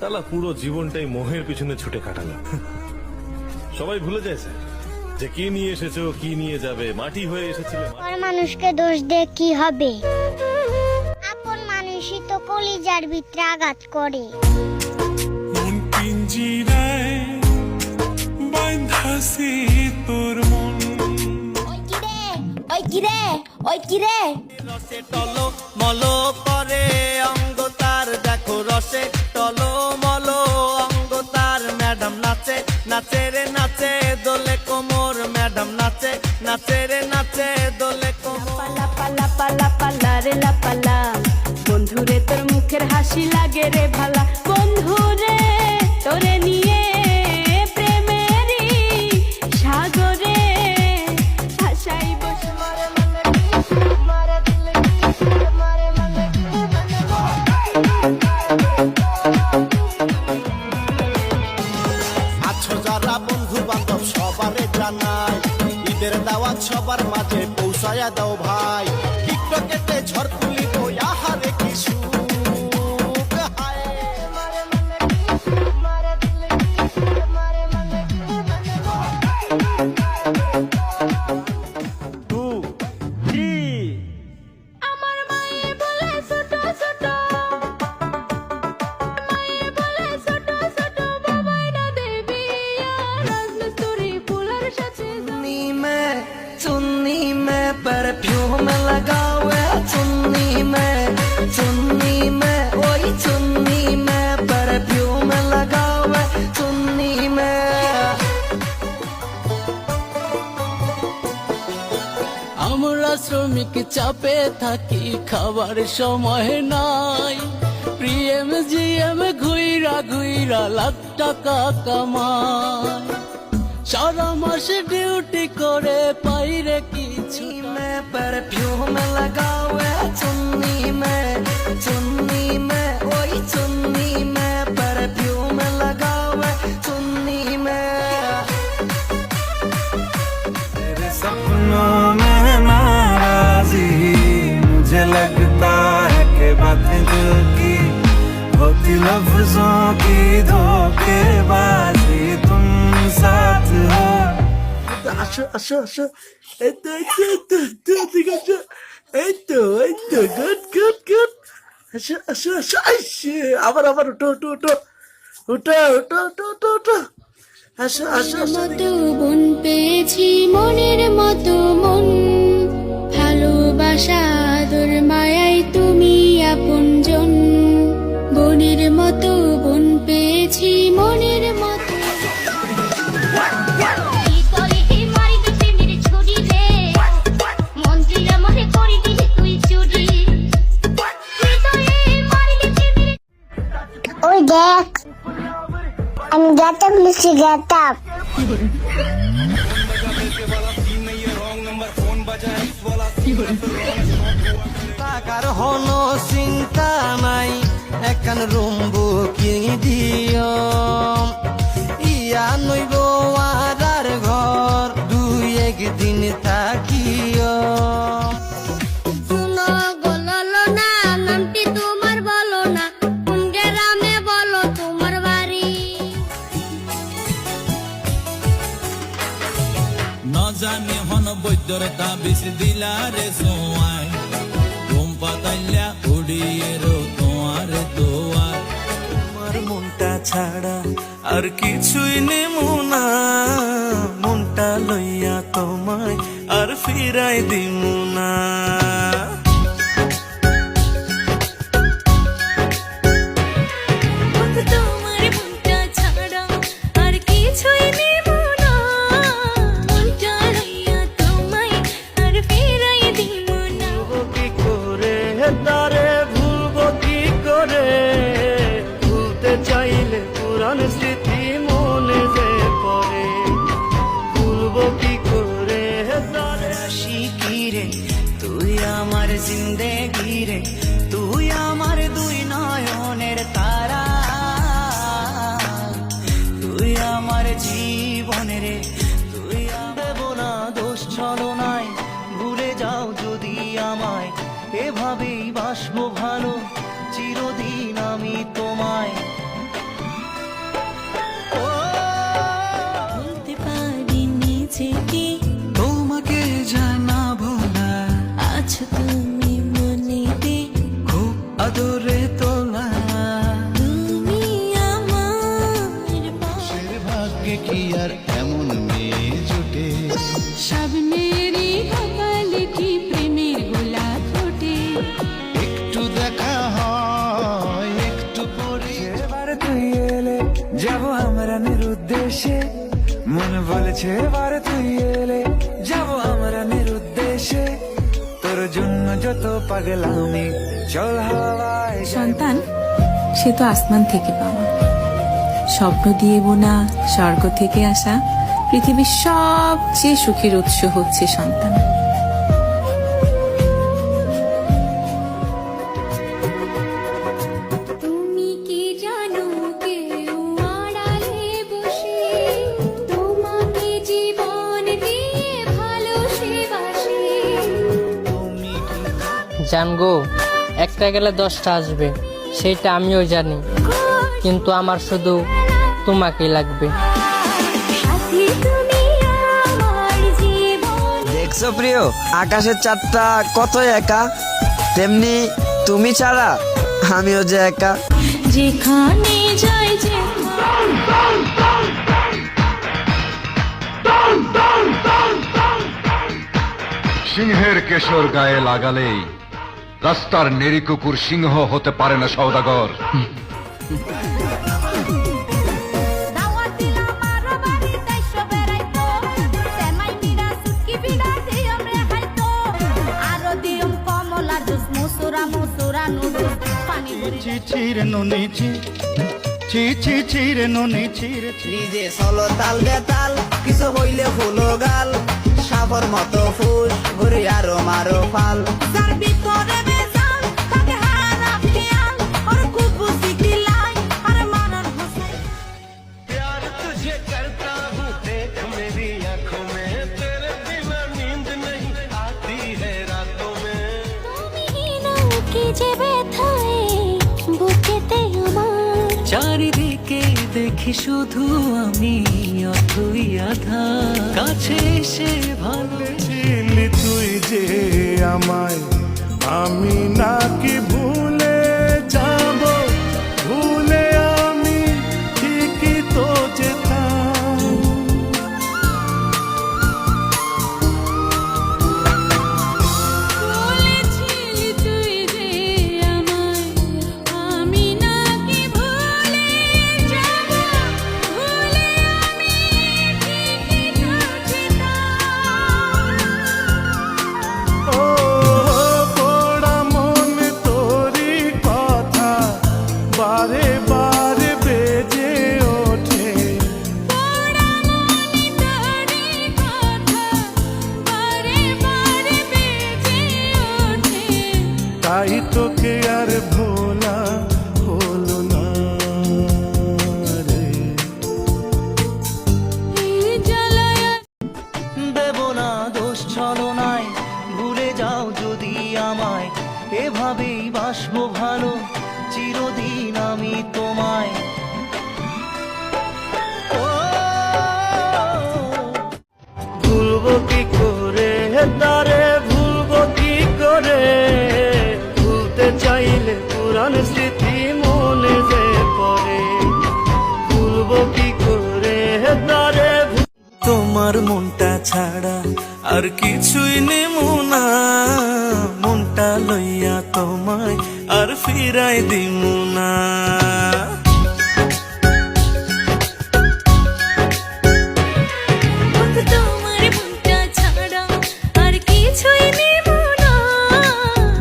শালা পুরো জীবনটাই মোহের পিছনে ছুটে কাটালো। সবাই ভুলে যায় স্যার যে কি নিয়ে এসেছো, কি নিয়ে যাবে। মাটি হয়ে এসেছিলে। আর মানুষকে দোষ দিয়ে কি হবে? আপন মানুষই তো কলিজার ভিতরে আঘাত করে। মন পিঞ্জিরায় বাঁধাছে তোর মন। ওই কিরে ওই কিরে রসে টলো মলো করে অঙ্গ তার, দেখো রসে টলো মলো অঙ্গ তার। ম্যাডাম নাচে নাচে রে নাচে দোলে কোমর, ম্যাডাম নাচে নাচে রে নাচে দোলে কোমর। লাপালা পালা পালা রে লাপালা, বন্ধুরে তোর মুখের হাসি লাগে রে ভালা। বন্ধুরে তোরে নিয়ে প্রেমেরই সাগরে ভাসাই বসে। আছো যারা বন্ধু বান্ধব সবারে জানাই, ঈদের দাওয়াত সবার মাঝে পৌঁছায়া দাও ভাই। টিকটকেতে ঝড় তুলিব আহারে কি সুখ হায়। আমার মায়ে বলে ছোট ছোট, মায়ে বলে ছোট ছোট, বাবাই না দেবী রাজমিস্ত্রি ফুলের সাথে। चुन्नी में परफ्यूम लगावे, चुन्नी में ओई चुन्नी में परफ्यूम लगावे, चुन्नी में। আমরা শ্রমিক চাপে থাকি, খাবার সময় নাই। প্রিএম জিএম ঘুইরা ঘুইরা লাখ টাকা কামাই। সারা মাসে ডিউটি করে পাইরে কিছু में परफ्यूम लगावे, चुन्नी में ओई चुन्नी में परफ्यूम लगावे, चुन्नी में। तेरे सपनों में नाराजी, मुझे लगता है कि बातें दिल की होती लफ्जों की धोखेबाजी, तुम साथ हो। আসো আসো আসো, এই তো ঠিক আছে, এই তো গুড গুড গুড। আসো আসো আসো, আইসে আবার উঠো উঠো উঠো উঠো উঠো উঠো উঠো উঠো, আসো আসো আসো। মতো বোন পেয়েছি, মনের মতো মন, ভালোবাসা আদর মায়াই তুমি আপনজন। বোনের মতো বোন পেয়েছি, মনের মতো। ওই দেখ, আমি গেটআপ লিখছি, গেটআপ। টাকার হনো চিন্তা নাই, একান রুম বুকিং দিও। ইয়া নইব আর ঘর, দুই একদিন থাকিও। শুনো বললো না, নামটি তোমার বলো না, কোন গ্রামে বলো তোমার বাড়ি। না জানি হন বৈদ্যর তাবিজ দিলা রে সোয়াই। ঘুম পাতাইলা উড়িয়ে রো তোমার দোয়ার। তোমার মনটা ছাড়া আর কিছুই নেমু না, মনটা লইয়া তোমায় আর ফিরাই দিমু না। তোমার মনটা ছাড়া আর কিছুই নেব না, মনটা লইয়া তোমায় আর ফিরাই দিব না। কি করে তারে ভুলবো কি করে, ভুলতে চাইলে পুরান স্মৃতি মনে যে পড়ে, ভুলবো কি করে তারে। শিকিরে তুই আমার জিন্দেগি রে, তুই আমার দুই নয়নের তারা, তুই আমার জীবন রে, তুই দেব না দোষ ছলনায়। ভুলে যাও যদি আমায়, এভাবেই বাসবো ভালো চিরদিন আমি তোমায়। আছো তুমি মনেতে, খুব আদরে তোলা তুমি আমার ভাগ্যে কি আর এমন মেয়ে জুটে, সব মেয়েরই কপালে কি প্রেমের গোলাপ ফোটে। একটু দেখা হয় একটু পরে। এবার তুই এলে যাবো আমরা নিরুদ্দেশে, মন বলেছে এবার তুই এলে যাবো আমরা নিরুদ্দেশে, তোর জন্য যত পাগলামি চল হাওয়ায় যাই। সন্তান সে তো আসমান থেকে পাওয়া, স্বপ্ন দিয়ে বোনা, স্বর্গ থেকে আসা, পৃথিবীর সবচেয়ে সুখের উৎস হচ্ছে সন্তান। তুমি কি জানো কেউ আড়ালে বসে তোমাকে জীবন দিয়ে ভালোবাসে। জানগো, একটা গেলে 10টা আসবে, সেটা আমিও জানি, কিন্তু আমার শুধু তোমাকেই লাগবে। সাথী তুমি আমার জীবন। দেখছো প্রিয়, আকাশের চাঁদটা কত একা, তেমনি তুমি ছাড়া আমিও যে একা। যেখানে যাই যে সিংহের কেশর গায়ে লাগালেই রাস্তার নেড়ি কুকুর সিংহ হতে পারে না সওদাগর। দাওয়াত দিলাম আরো বাড়ি তাইসো বেড়াইতো, সেমাই মিরা সুটকি বিড়া দিয়ম রে হাইতো, আরো দিয়ম কমলা জুস মুসুরা মুসুরা নুডুস পানি ভরি। চিরে নুনি চিরে নুনি চিরে। নিজে সলো তাল বেতাল, কিছু হইলে হলো গাল, সাপর মতো ফুস ঘুরে আরো মারো ফাল। যার ভিতরে বেজাল তাকে হারাম খেয়াল, আর খুব বুঝি গিলাই আর মারার হোসেন। प्यार तुझे करता हूँ देख मेरी आंखों में, तेरे बिना नींद नहीं आती है रातों में। তুমি নাও কি যে ব্যথায় বুকেতে আমার। চারিদিকে দেখি শুধু আমি অথই আধা, কাছে এসে ভালো ছিলি তুই যে আমায়, আমি নাকি ভুলে যাব, ভুলে আমি ঠিকই তো যেতাম। বলেছিলি তুই যে আমায়, আমি নাকি ভুলে যাব, ভুলে আমি ঠিকই তো যেতাম। ও পোড়া মন তোরি কথা বারে বারে বেজে ওঠে, পোড়া মনে তোরি কথা বারে বারে বেজে ওঠে। তাই তোকে আর ভোলা হলো না রে। এই জ্বালায় দেব না দোষ ছলনায়, ভুলে যাও যদি আমায়, এভাবেই বাসবো ভালো চিরদিন আমি তোমায়। ও, ভুলবো কি করে তারে, ভুলবো কি করে, ভুলতে চাইলে পুরান স্মৃতি মনে যে পড়ে, ভুলবো কি করে তারে। তোমার মনটা ছাড়া আর কিছুই নেমু না, মনটা লইয়া তোমায় আর ফিরাই দিমু না। তোমার মনটা ছাড়া আর কিছুই নেব না,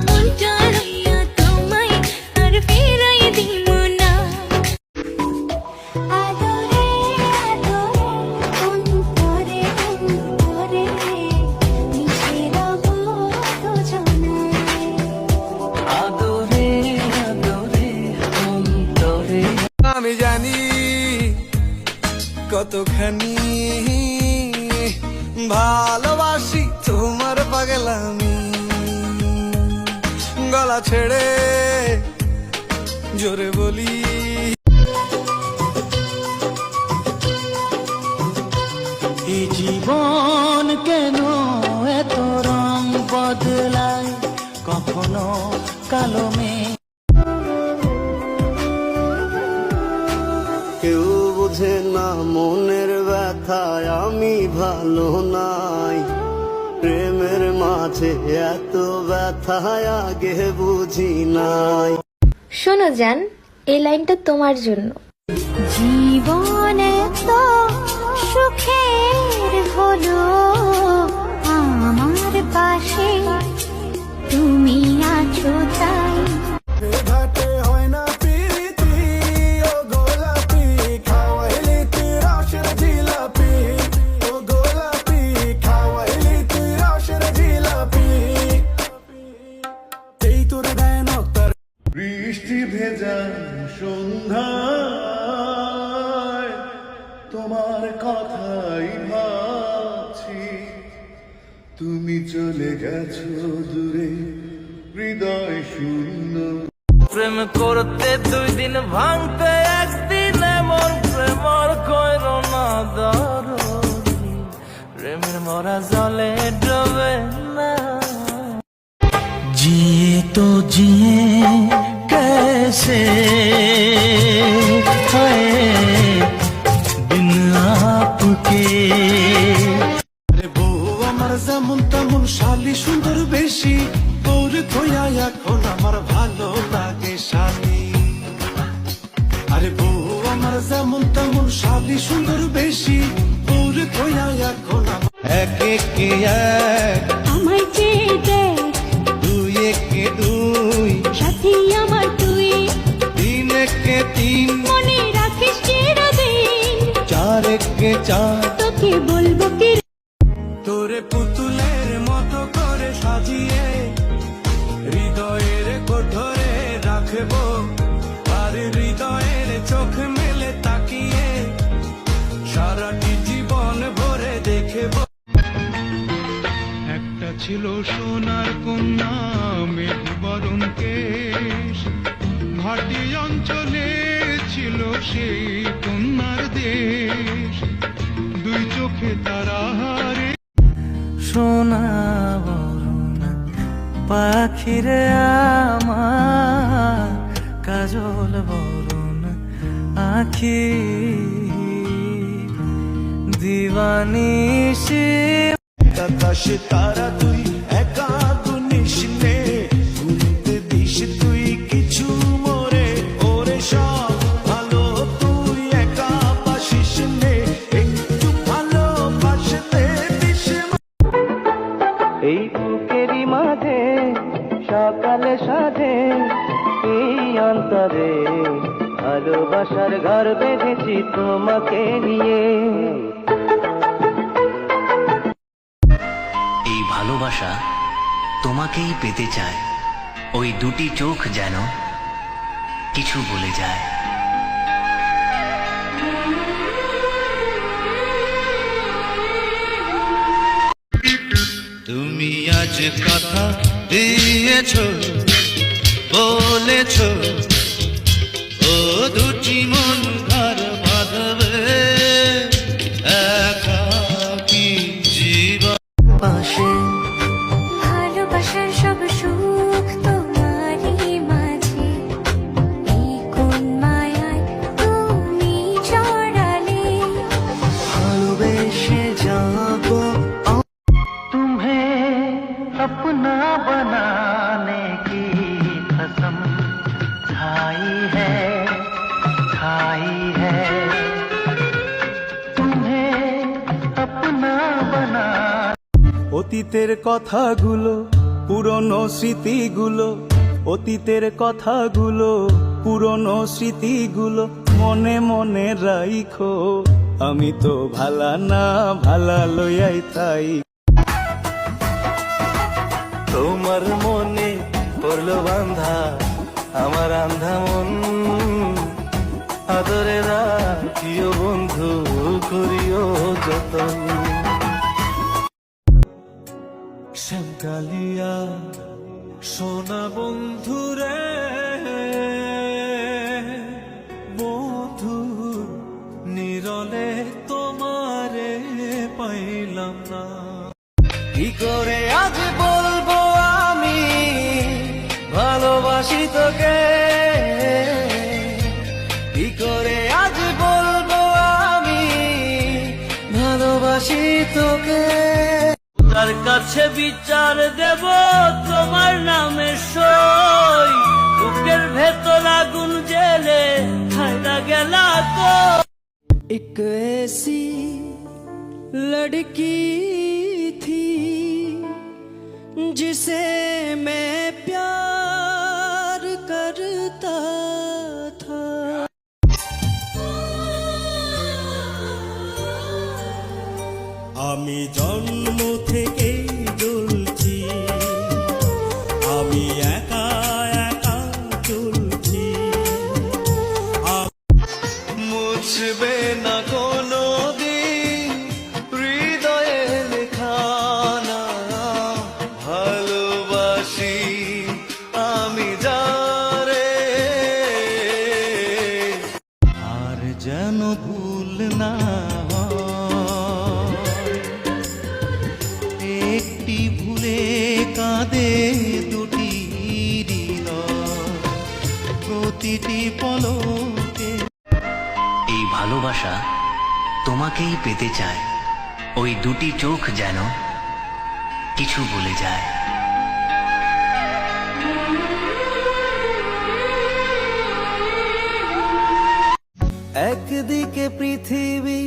মনটা লইয়া তোমায় আর ফিরাই দিব না। আদরে আদরে অন্তরে অন্তরে মিশে রব দুজনায়। আদরে আদরে অন্তরে আমি জানি কতখানি ভালোবাসি তোমার পাগলামি, গলা ছেড়ে জোরে বলি এই জীবন কেন এত রং বদলা। যায় কখনো কালো মেঘ। কেউ বোঝে না মনের ব্যথায় আমি ভালো নাই, প্রেমের মাঝে এত ব্যথায় আগে বুঝি নাই। শোনো জান, এই লাইনটা তোমার জন্য। জীবনে তো সুখের হলো আমার পাশে তুমি আছো তাই। ঘাটে হয় না প্রীতি ও গোলাপি, খাওয়াইলি তুই রসের জিলাপি, ও গোলাপি খাওয়াইলি তুই রসের জিলাপি। এই তোর দেয় নক্তার বৃষ্টি ভেজা সন্ধ্যায় তোমার কথাই ভাবছি, তুমি চলে গেছো দূরে হৃদয় শূন্য। প্রেম করতে 2 দিন ভাঙতে 1 দিন, এমন প্রেমর কইর না দরদি, প্রেমের মরা জলে ডুবে না। जिए तो जिए कैसे है बिन आपके। আরে বউ আমার যেমন তেমন শালি সুন্দর বেশি, তোর থইয়া এখন আমার ভালো লাগে শালি। আরে বউ আমার যেমন তেমন শালি সুন্দর বেশি, তোর থইয়া এখন এক একে এক আমায় চেয়ে দেখ, 2 একে 2 সাথী আমার তুই, 3 একে 3 মনে রাখিস চিরদিন, 4 একে 4 তোকে বলবো কি তোরে পুতুলের মতো করে সাজিয়ে হৃদয়ের কোঠরে রাখবো, আর হৃদয়ের চোখ মেলে তাকিয়ে সারাটি জীবন ভরে দেখবো। একটা ছিল সোনার কন্যা মেঘবরণ কেশ, ঘাটি অঞ্চলে ছিল সেই কন্যার দেশ, 2 চোখে তারা হারে। সোনা বরণ পাখিরে আমার, কাজল বরণ আখি, দিবানিশি আকাশ তারা তুই একা গুনিস নে, গুনতে দিস তুই কিছু মোরে, ওরে সব ভালো তুই একা পাশিস নে, একটু ভালো বাসতে দিস। এই বুকেরই মাঝে সকালে সাজে এই অন্তরে ভালোবাসার ঘর বেঁধেছি তোমাকে নিয়ে। এই ভালোবাসা তোমাকেই পেতে চায়, ওই 2টি চোখ যেন কিছু বলে যায়। তুমি আজ কথা দিয়েছো, বলেছো ও 2টি মন ঘর বাঁধবে, একাকী জীবন পাশে। ভালোবাসার সব সুখ তোমারই মাঝে, এই কোন মায়ায় তুমি জড়ালে, ভালোবেসে যাবো तुम्हें अपना बनाने की कसम खाई है तुम्हें अपना बना। অতীতের কথাগুলো পুরনো স্মৃতিগুলো, অতীতের কথাগুলো পুরনো স্মৃতিগুলো মনে মনে রাইখো, আমি তো ভালা না ভালা লইয়াই তাই। তোমার মনে পড়লো বান্ধা আমার আন্ধা মন, আদরে রাখিও বন্ধু করিও যতন। শ্যামকালিয়া সোনা বন্ধুরে, বন্ধু নিরলে তোমারে পাইলাম না, কি করে আজ বলবো আমি তোকে, কি করে আজ বলবো আমি ভালোবাসি তোকে। তার কাছে বিচার দেব তোমার নামে সই, বুকের ভেতর আগুন জেলে ছাইরা গেলা তো। एक ऐसी लड़की थी जिसे मैं प्यार करता था। আমি জন্ম থেকে জ্বলছি, আমি একা একা চলছি, মুছবে না কোনো দিন হৃদয়ে লেখা না ভালোবাসি আমি যারে। আর যেন ভুল না হয়, একটি ভুলে কাঁদে দুটি হৃদয়, প্রতিটি পলকে। এই ভালোবাসা তোমাকেই পেতে চায়, ওই দুটি চোখ যেন কিছু বলে যায়। একদিকে পৃথিবী,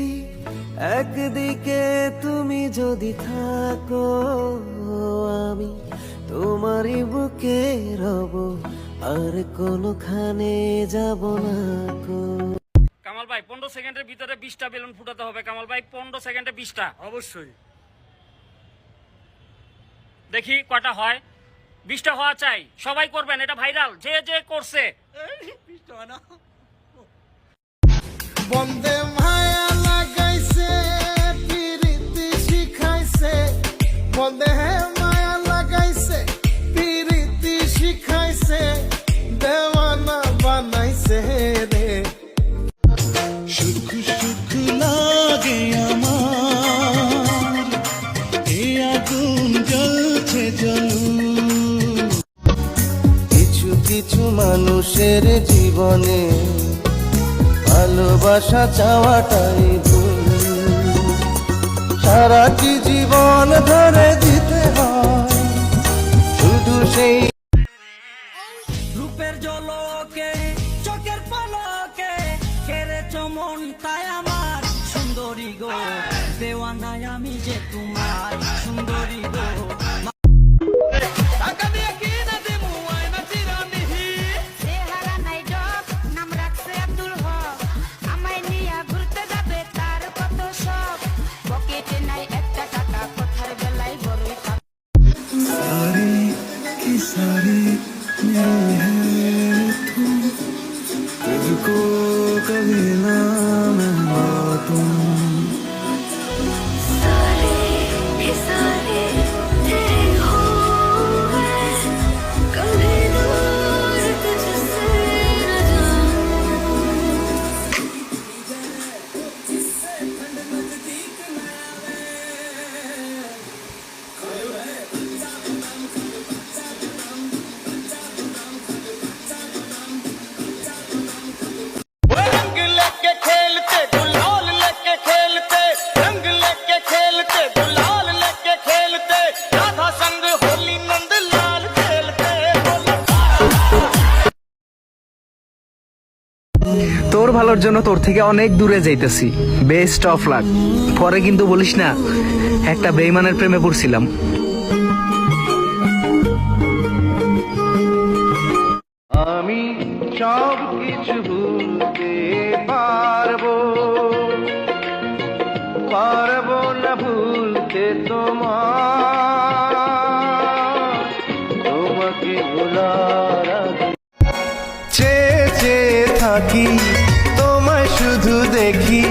একদিকে তুমি যদি থাকো, আমি তোমারই বুকে রব, আর কোনোখানে যাব না কো। কামাল ভাই 15 সেকেন্ডের ভিতরে 20টা বেলুন ফুটাতে হবে। কামাল ভাই 15 সেকেন্ডে 20টা। অবশ্যই। দেখি কয়টা হয়। 20টা হওয়া চাই, সবাই করবেন, এটা ভাইরাল, যে যে করছে। বন্দে মায়া লাগাইছে প্রীতি শিখাইছে, বন্দে মায়া লাগাইছে প্রীতি শিখাইছে, দেওয়ানা বানাইছে রে। সুখ সুখ লাগে আমার, এ আগুন জ্বলছে জ্বলু। কিছু কিছু মানুষের জীবনে ভালোবাসা চাওয়াটাই ভুল, সারাটি জীবন ধরে দিতে হয় শুধু সেই রূপের ঝলকে, চোখের পলকে কেড়েছ মন, তাই আমার সুন্দরী গো, দেওয়ানায় আমি যে তোমার সুন্দরী গো। চেহারা নাই ডক, নাম রাখছে আব্দুল হক, আমায় নিয়া ঘুরতে যাবে তার কত শখ, পকেটে নাই একটা টাকা, কথার বেলায় বড়ই থাক। सारे की सारी तुझको कभी ना मैं बातूं। रंग लेके खेलते गुलाल लेके खेलते, रंग लेके खेलते गुलाल लेके खेलते, राधा संग होली नंद लाल खेलते। তোর ভালোর জন্য তোর থেকে অনেক দূরে যাইতেছি, বেস্ট অফ লাক। পরে কিন্তু বলিস না একটা বেইমানের প্রেমে পড়ছিলাম। আমি সব কিছু ভুলতে পারবো, পারবো না ভুলতে তোমার, তোমাকে ভোলার আগে চেয়ে চেয়ে থাকি, তোমায় শুধু দেখি,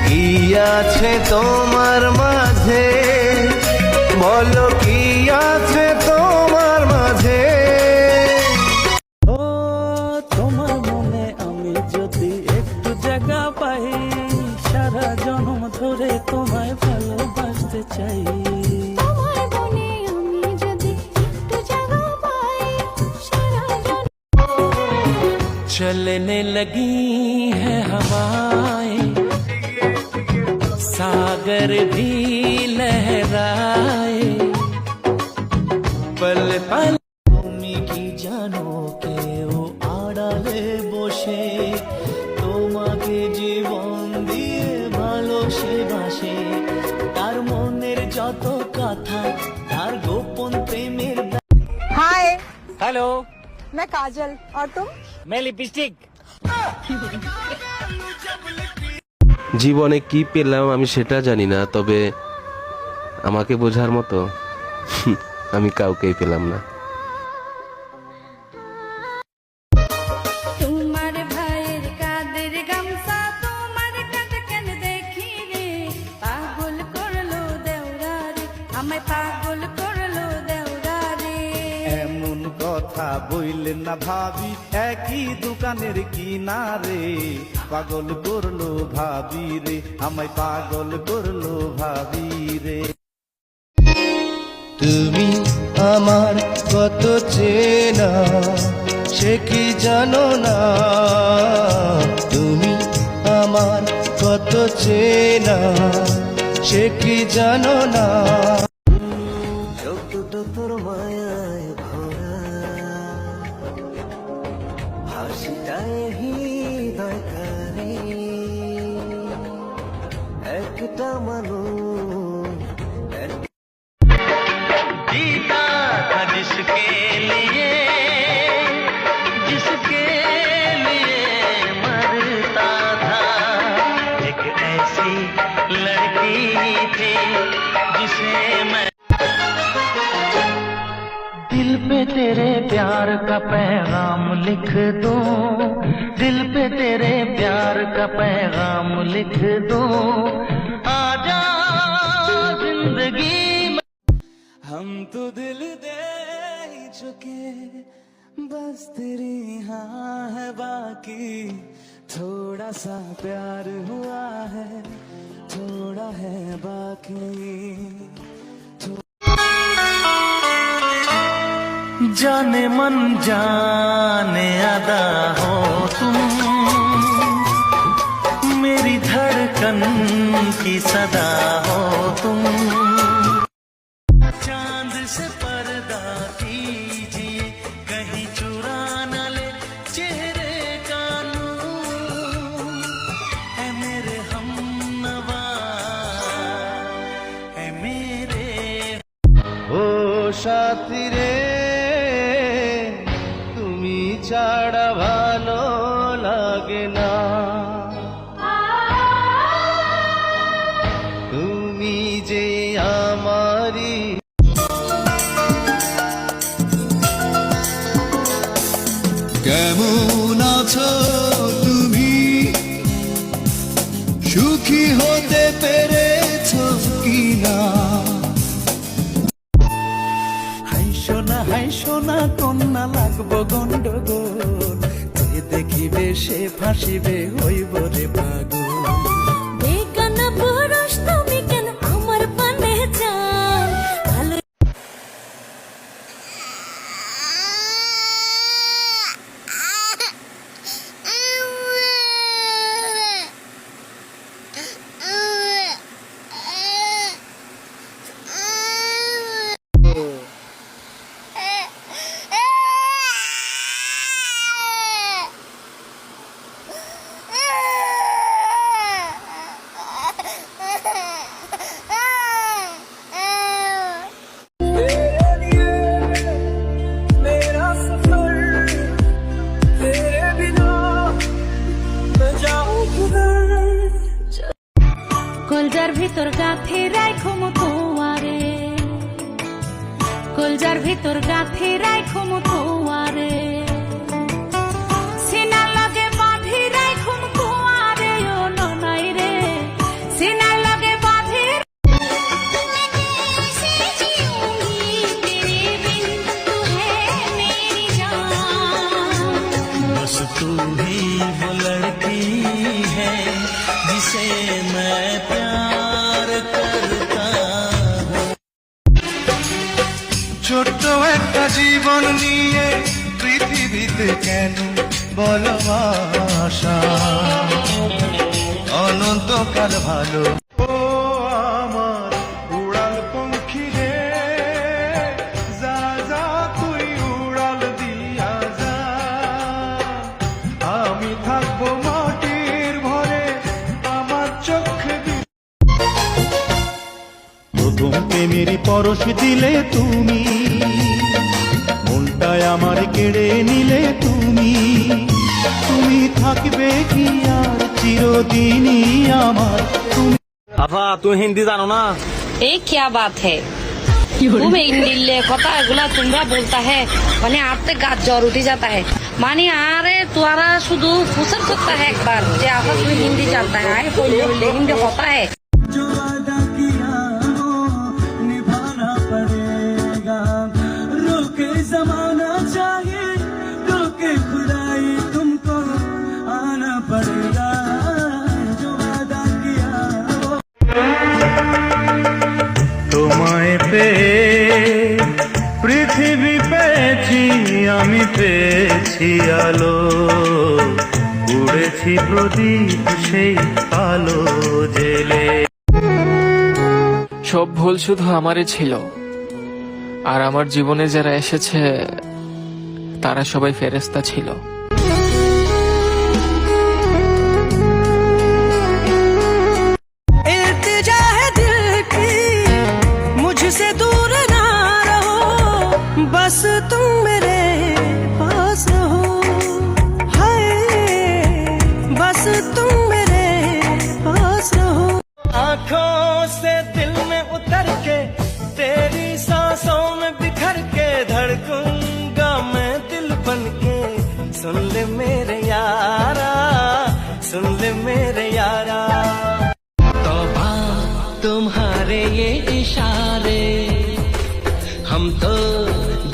কি আছে তোমার মাঝে, বলো কি আছে তোমার মাঝে। ও তোমার মনে আমি যদি একটু জায়গা পাই, সারা জন্ম ধরে তোমায় ভালোবাসতে চাই। তোমার মনে আমি যদি একটু জায়গা পাই, সারা चलने लगी है हवाएं, सागर भी लहराए, पल पल তুমি কি জানো কেউ আড়ালে বসে তোমাকে জীবন দিয়ে ভালোসে বাসে, তার মনের যত কথা, তার গোপন প্রেমের। हाय, हेलो, मैं काजल और तुम? मैं लिपस्टिक। জীবনে কি পেলাম আমি সেটা জানি না, তবে আমাকে বোঝার মতো আমি কাউকেই পেলাম না। তোমার ভাইয়ের কাদের গামছা তোমার কাঁধে কেন দেখি রে, পাগল করলো দেওরা রে, আমায় পাগল করলো দেওরা রে। এমন কথা বইলেন না ভাবি, একই দোকানের কিনারে, পাগল করলো ভাবি রে, আমায় পাগল করলো ভাবি রে। তুমি আমার কত চেনা সে কি জানো না, তুমি আমার কত চেনা সে কি জানো না। যতটা তোর মায়ায় ভরা হাসিটায় হৃদয় কারে, একটা মানুষ जीता था जिसके लिए, जिसके लिए मरता था, एक ऐसी लड़की थी जिसे मैं दिल पे तेरे प्यार का पैगाम लिख दूं, दिल पे तेरे प्यार का पैगाम लिख दूं, आजा जिंदगी हम तो दिल दे ही चुके, बस तेरी हाँ है बाकी, थोड़ा सा प्यार हुआ है, थोड़ा है बाकी। जाने मन जाने अदा हो तुम, मेरी धड़कन की सदा हो तुम, चांद से पर्दा कीजिए, कहीं चुरा न ले चेहरे का नूर, है मेरे हमनवा, है मेरे ओ साथी रे, তুমি ছাড়া ভালো লাগে না, তুমি যে আমারি। কেমন আছো তুমি, সুখী হতে পেরেছো কিনা, হাই সোনা কন্যা লাগবো গন্ডগোল, যে দেখিবে সে ফাঁসিবে হইব রে পাগল। বেগানা পুরুষ তুমি কেন আমার পানে চাও, ভালো কলজার ভিতর গাথে রাখো তোমারে, কলজার ভিতর গাথে রাখো তোমারে, সিনা লাগে বাঁধি রাখো তোমারে, ও ননাই রে সিনা লাগে বাঁধি। बस तू ही वो लड़की है जिसे मैं प्यार करता हूँ। ছোট্ট একটা জীবন নিয়ে পৃথিবীতে কেন ভালোবাসা অনন্তকাল ভালো ও আমার উড়াল পঙ্খী রে যা যা তুই উড়াল দিয়া যা আমি থাকবো মাটির ভরে আমার চোখে প্রথম প্রেমের পরশ দিলে তুমি মনটায় আমার কেড়ে নিলে তুমি তুমি থাকবে কি আর চিরদিনই আমার আফা তুই হিন্দি জানো না এই क्या बात है तुम इंडिल्ले कथा एगुला तुमरा बोलता है माने आते गात জ্বর उठी जाता है माने अरे तुम्हारा शुद्ध फुसर सकता है एक बार जे आफा तुम्हें हिंदी जानता है आए कोई हिंदी होता है जो वादा किया वो निभाना पड़ेगा रोके जमाना चाहिए रोके खुदाई तुमको आना पड़ेगा जो वादा किया वो তোমায় পেয়ে পৃথিবী পেয়েছি আমি পেয়েছি আলো উড়েছি প্রদীপ সেই আলো জেলে সব ভুল শুধু আমারই ছিল আর আমার জীবনে যারা এসেছে তারা সবাই ফেরেশতা ছিল इल्तिजा है दिल की मुझसे दूर ना रहो बस तुम मेरे पास रहो हाय बस तुम मेरे पास रहो आँखों से दिल में उतर के तेरी सांसों में बिखर के धड़कूंगा मैं दिल बन के सुन ले मेरे यारा सुन ले मेरे यारा तौबा तुम्हारे ये इशारे हम तो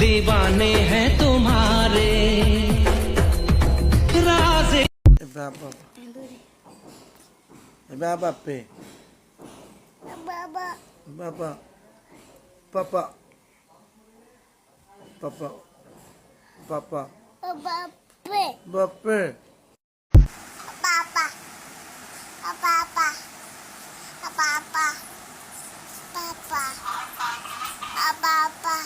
दीवाने हैं तुम्हारे राज़े Baba pe. Baba. Baba. Papa. Papa. Papa. Baba. Bapa. Papa. Papa. Papa. Papa. Papa.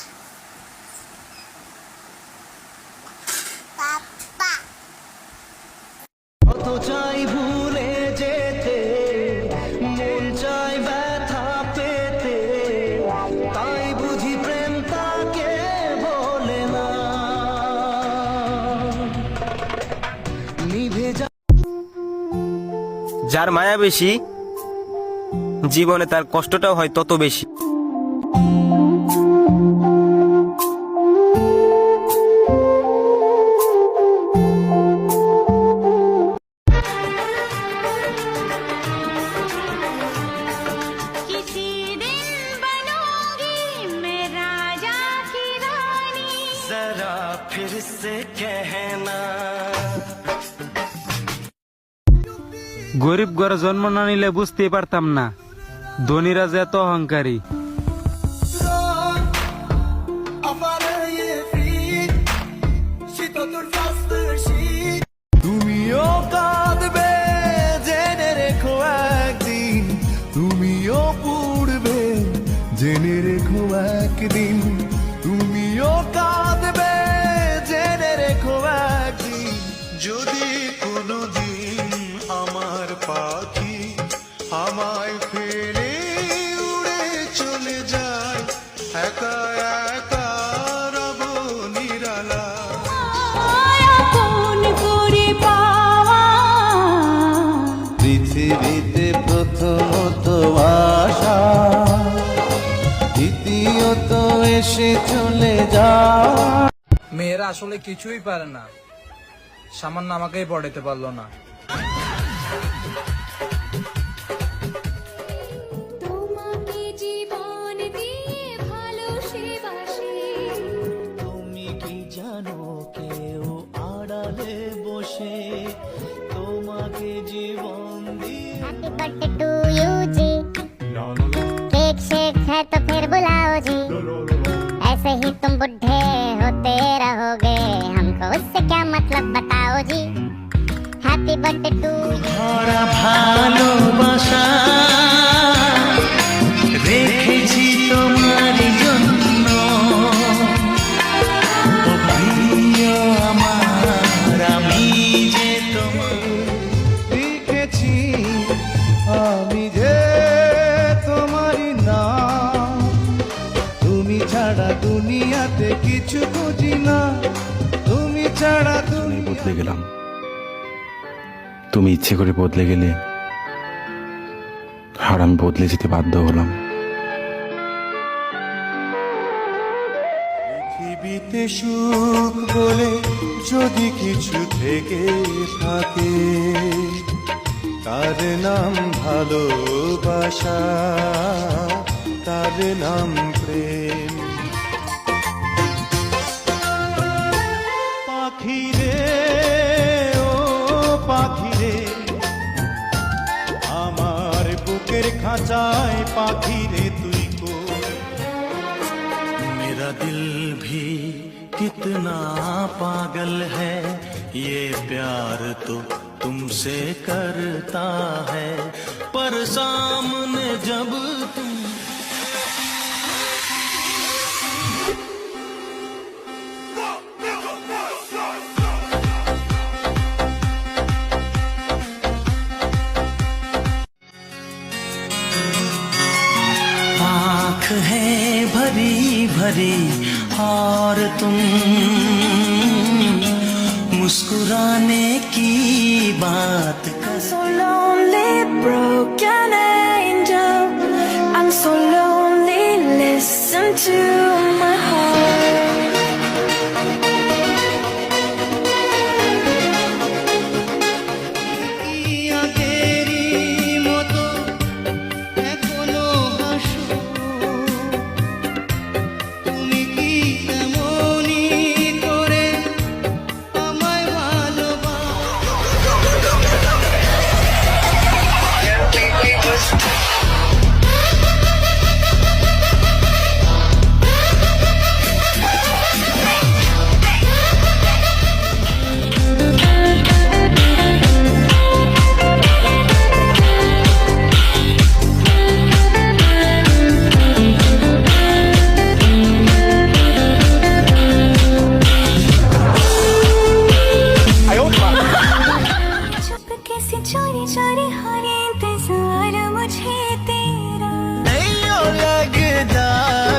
Papa. কত চাই ভুলে যেতে মন চাই ব্যথা পেতে তাই বুঝি প্রেম তাকে বলে না নিভে যা যার মায়া বেশি জীবনে তার কষ্টটাও হয় তত বেশি किसी दिन बनूंगी मैं राजा की रानी जरा फिर से कहना গরিব ঘরে জন্ম না নিলে বুঝতেই পারতাম না ধনীরা যে এত অহংকারী তুমিও কাঁদবে জেনে রেখো একদিন তুমিও পুড়বে জেনে রেখো একদিন তুমিও কাঁদবে জেনে রেখো একদিন যদি কোনোদিন আমার পাখি আমায় ফেলে উড়ে চলে যায় একা একা রব নিরালা কোন করে পাওয়া পৃথিবীতে প্রথমত আশা দ্বিতীয়ত এসে চলে যা মেয়েরা আসলে কিছুই পারে না সামান্য আমাকেই পড়াতে পারলো না তোমাকে জীবন দিয়ে ভালোবাসি তুমি কি জানো কেউ আড়ালে বসে তোমাকে জীবন দিয়ে Happy birthday to you जी केक शेक है तो फिर बुलाओ जी ऐसे ही तुम बुढ़े होते रहोगे हमको उससे क्या मतलब बताओ জি হ্যাপি বার্থডে টু ভরা ভালোবাসা রেখেছি তোমার জন্য, ও প্রিয় আমার, আমি যে তোমার লিখেছি আমি যে তোমারই নাম, তুমি ছাড়া দুনিয়াতে কিছু বুঝি না, তুমি ছাড়া বদলে গেলাম, তুমি ইচ্ছে করে বদলে গেলে আর আমি বদলে যেতে বাধ্য হলাম। পৃথিবীতে সুখ বলে যদি কিছু থেকে থাকে, তার নাম ভালোবাসা, তার নাম প্রেম। পাখিরে ও পাখিরে, আমার বুকের খাঁচায় পাখিরে তুই কই। मेरा दिल भी कितना पागल है, ये प्यार तो तुमसे करता है, पर सामने जब तुम आँख है भरी भरी और तुम मुस्कुराने की बात कर। So lonely, broken angel. I'm so lonely, listen to my heart. আগেরই মতো এখনো হাসো, তুমি কি তেমনই করে আমায় चुपके से चोरी चोरी हो रे इंतजार मुझे तेरा। नहीं हो लगता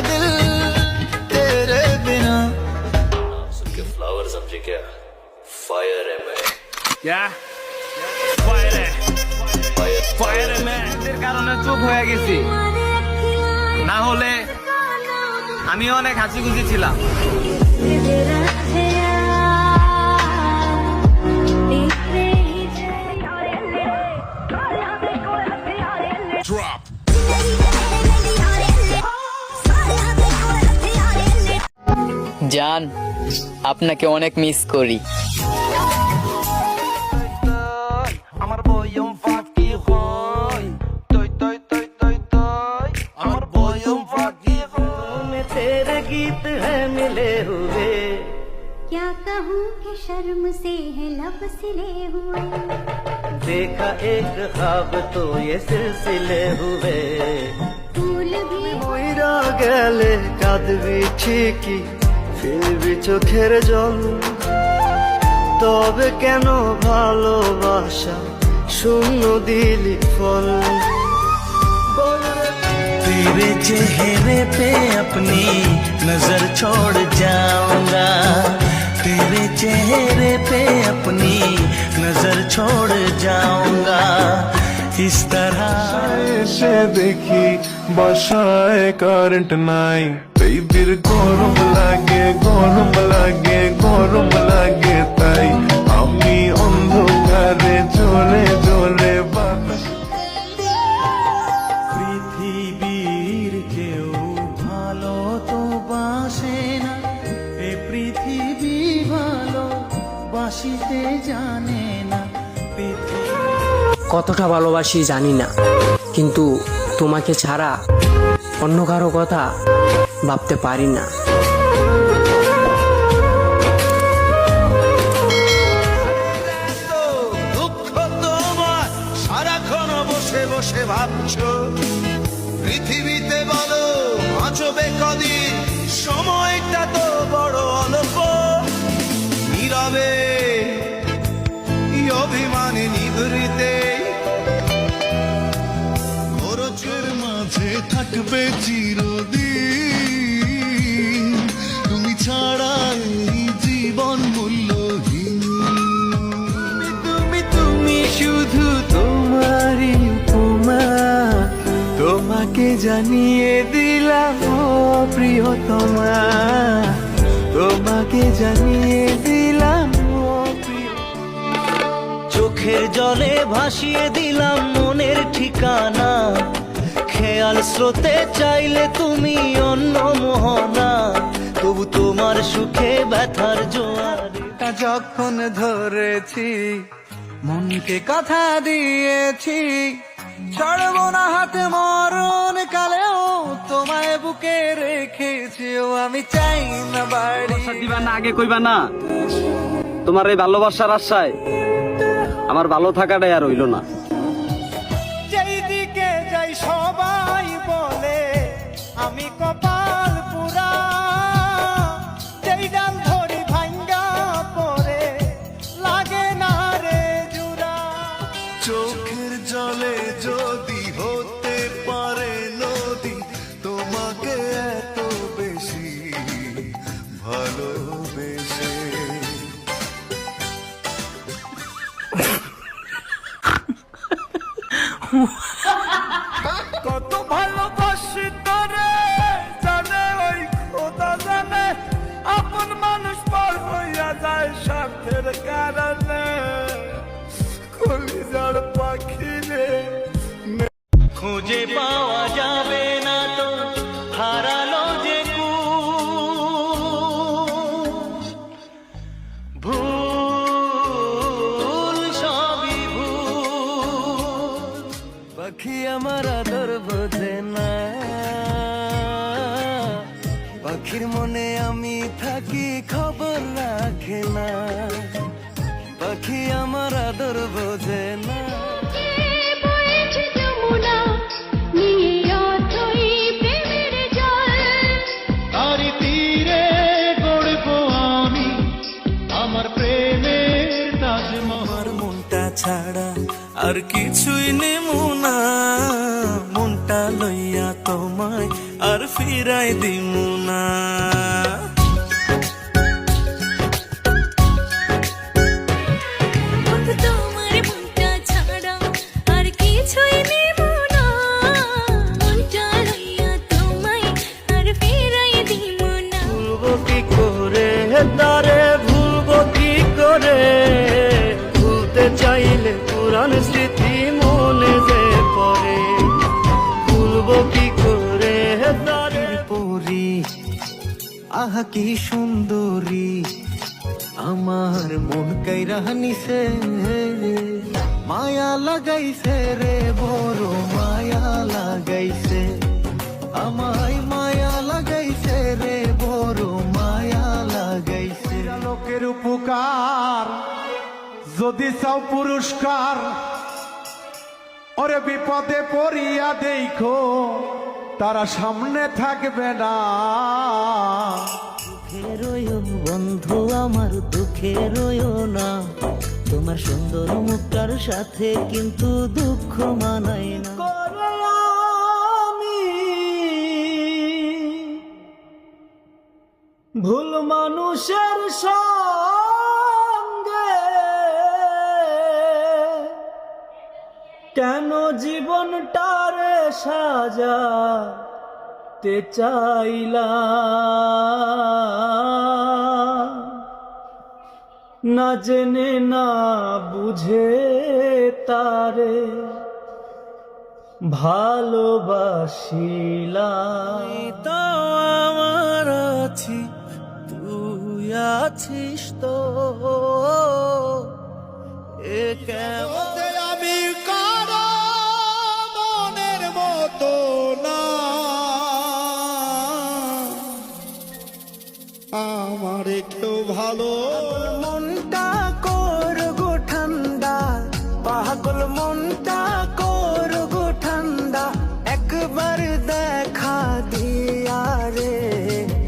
दिल तेरे बिना। के फ्लावर समझे क्या? फायर है मैं। क्या फायर है, ফায়ার এর কারণে চুপ হয়ে গেছি, না হলে আমি অনেক হাসি খুশি ছিলাম। জান, আপনাকে অনেক মিস করি। আমার বয়ম ফাঁকি হয়, তৈ তৈ তৈ তৈ তৈ, আমার বয়ম ফাঁকি হয়। में तेरे गीत है मिले हुए, क्या कहूँ कि शर्म से है लब सिले हुए। देखा एक ख्वाब तो ये सिलसिले हुए। फूल भी মইরা গেলে কাঁদবি ঠিকই, ফিরবি চোখের জল, তবে কেন ভালোবাসা শূন্য দিলি ফল। तेरे चेहरे पे अपनी नजर छोड़ जाऊंगा, तेरे चेहरे पे अपनी नजर छोड़ जाऊंगा, इस तरह এসে দেখি বাসায় কারেন্ট নাই, বেবির গরম লাগে গরম লাগে গরম লাগে, তাই আমি অন্ধকারে জোরে জোরে বাতাস। পৃথিবীর কেউ ভালো তো বাসে না, এ পৃথিবী ভালো বাসিতে জানে না। কতটা ভালোবাসি জানি না, কিন্তু তোমাকে ছাড়া অন্য কারো কথা ভাবতে পারি না। নীরবে অভিমানে নিভৃতে খরচের মাঝে থাকবে চিরদিন তুমি ছাড়া এই জীবন মূল্যহীন তুমি শুধু তোমারই উপমা তোমাকে জানিয়ে দিলাম ও প্রিয়তমা তোমাকে জানিয়ে দিলাম ও চোখের জলে ভাসিয়ে দিলাম মনের ঠিকানা খেয়াল স্রোতে চাইলে তুমি অন্য মোহনা তবু তোমার সুখে ব্যথার জোয়ারে যখন ধরেছি মনকে কথা দিয়েছি ছাড়বো না হাতে মরণ কালেও তোমায় বুকে রেখেছি ও আমি চাই না বাড়ি দিবা না আগে কইবা না তোমার এই ভালোবাসার আশায় আমার ভালো থাকাটাই আর হইল না যেই দিকে যাই সবাই বলে আমি কপাল পুরা যেই ডাল ধরি ভাঙ্গা পরে লাগে না রে জুড়া চোখের জলে যদি হতে পারে নদী তোমাকে এত বেশি ভালোবেসে কত ভালোবাসি তোরে জানে ওই খোদা জানে আপন মানুষ পর হইয়া যায় স্বার্থের কারণে কলিজার পাখি রে খুঁজে পাওয়া যাবে না তো হারালো যে ভুল সবই ভুল পাখি আমার আদর বোঝে না পাখির মনে আমি থাকি খবর রাখে না পাখি আমার আদর বোঝে না তারি তীরে গড়বো আমি আমার প্রেমের তাজমহল মনটা ছাড়া আর কিছুই নেমু না মনটা লইয়া তোমায় আর ফিরাই দিমু না ভুলবো কি করে তারে ভুলবো কি করে ভুলতে চাইলে পুরান স্মৃতি মনে যে পড়ে ভুলবো কি করে তারে পরি আহা কি সুন্দরী আমার মন কাইরা নিছে মায়া লাগাইছে রে বড় মায়া লাগাইছে আমায় মায়া লাগাইছে রে বড় মায়া লাগাইছে লোকের উপকার যদি চাও পুরস্কার ওরে বিপদে পড়িয়া দেখো তারা সামনে থাকবে না দুঃখে রইও বন্ধু আমার দুঃখে রইও না তোমার সুন্দর মুখটার সাথে কিন্তু দুঃখ মানাই না ভুল মানুষের সঙ্গে কেন জীবনটারে সাজাতে চাইলাম না জেনে না বুঝে তারে ভালোবাসিলাম তো আমার আছি তুই আছিস তো এ কেমন আমি কারো মনের মতো না আমার কেউ ভালো মনটা কর গো ঠান্ডা পাগল মনটা কর গো ঠান্ডা একবার দেখা দিয়া রে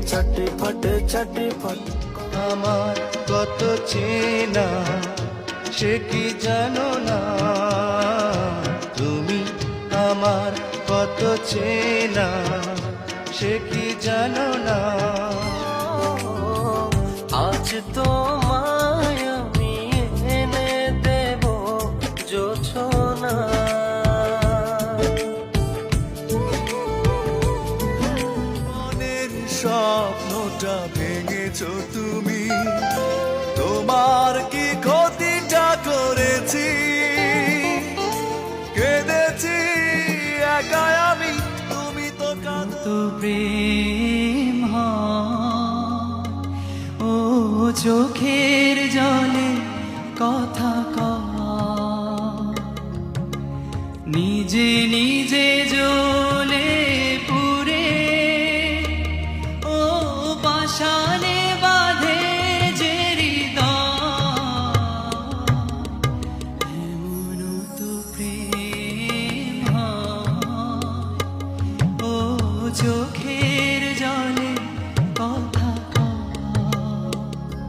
ছটফট ছটফট আমার কত চেনা সে কি জানো না তুমি আমার কত চেনা সে কি জানো না আজ তোমায় আমি এনে দেব জোছনা মনের স্বপ্নটা ভেঙেছো তুমি তোমার কি ক্ষতিটা করেছি কেঁদেছি একাই আমি তুমি তো কাঁদো প্রেম ও চোখের জলে কথা নিজে নিজে জ্বলে পুরে ও পাশানে বাঁধে যে হৃদয় তো প্রেম ও চোখের জলে কথা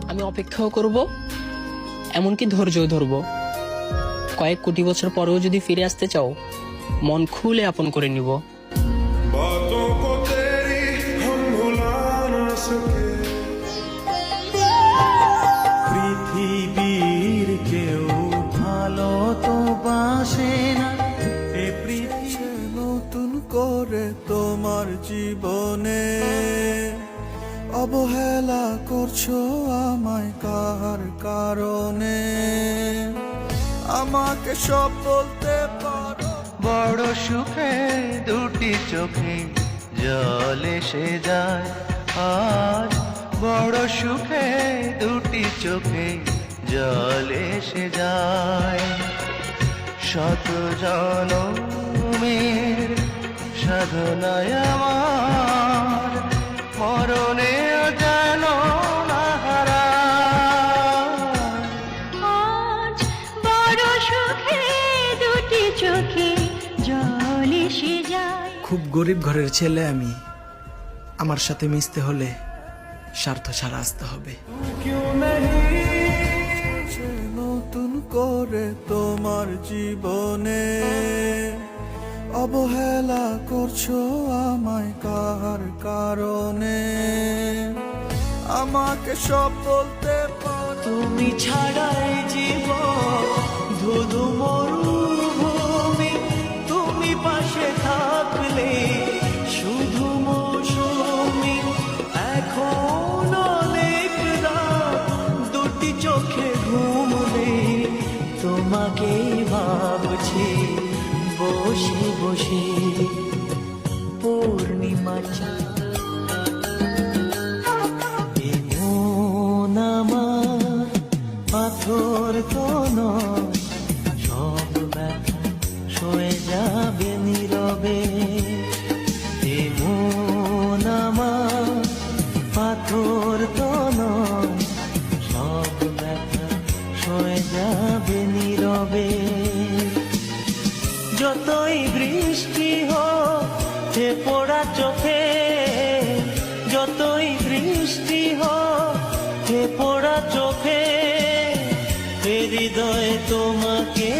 আমি অপেক্ষাও করব, এমনকি ধৈর্যও ধরব। কয়েক কোটি বছর পরেও যদি ফিরে আসতে চাও, মন খুলে আপন করে নিব। পৃথিবীর কেউ ভালো তো বাসে না এ পৃথিবী নতুন করে তোমার জীবনে অবহেলা করছো আমায় কার কারণে আমাকে সব বলতে পারো বড় সুখে দুটি চোখে জল এসে যায় আজ বড় সুখে দুটি চোখে জল এসে যায় শত জনমের সাধনায় আমার মরণে যেন না হারায় আজ বড় সুখে দুটি চোখে জল এসে যায়। খুব গরিব ঘরের ছেলে আমি, আমার সাথে মিশতে হলে স্বার্থ ছাড়া আসতে হবে। নতুন করে তোমার জীবনে অবহেলা করছো আমায় কার কারণে আমাকে সব বলতে পারো তুমি ছাড়াই জীবন ধুধু মরুভূমি তুমি পাশে থাকলে শুধু মৌসুমি এখন অনেক রাত দুটি চোখে ঘুম নেই তোমাকে ভাবছি বসে বসে পূর্ণিমা চাঁদ আমার পাথর তো নয় সব ব্যথা সয়ে যাবে নীরবে এমন আমার পাথর তো নয় সব ব্যথা সয়ে যাবে নীরবে যতই বৃষ্টি হোক হে পোড়া চোখে যতই বৃষ্টি হোক হে পোড়া চোখে হৃদয় তোমাকে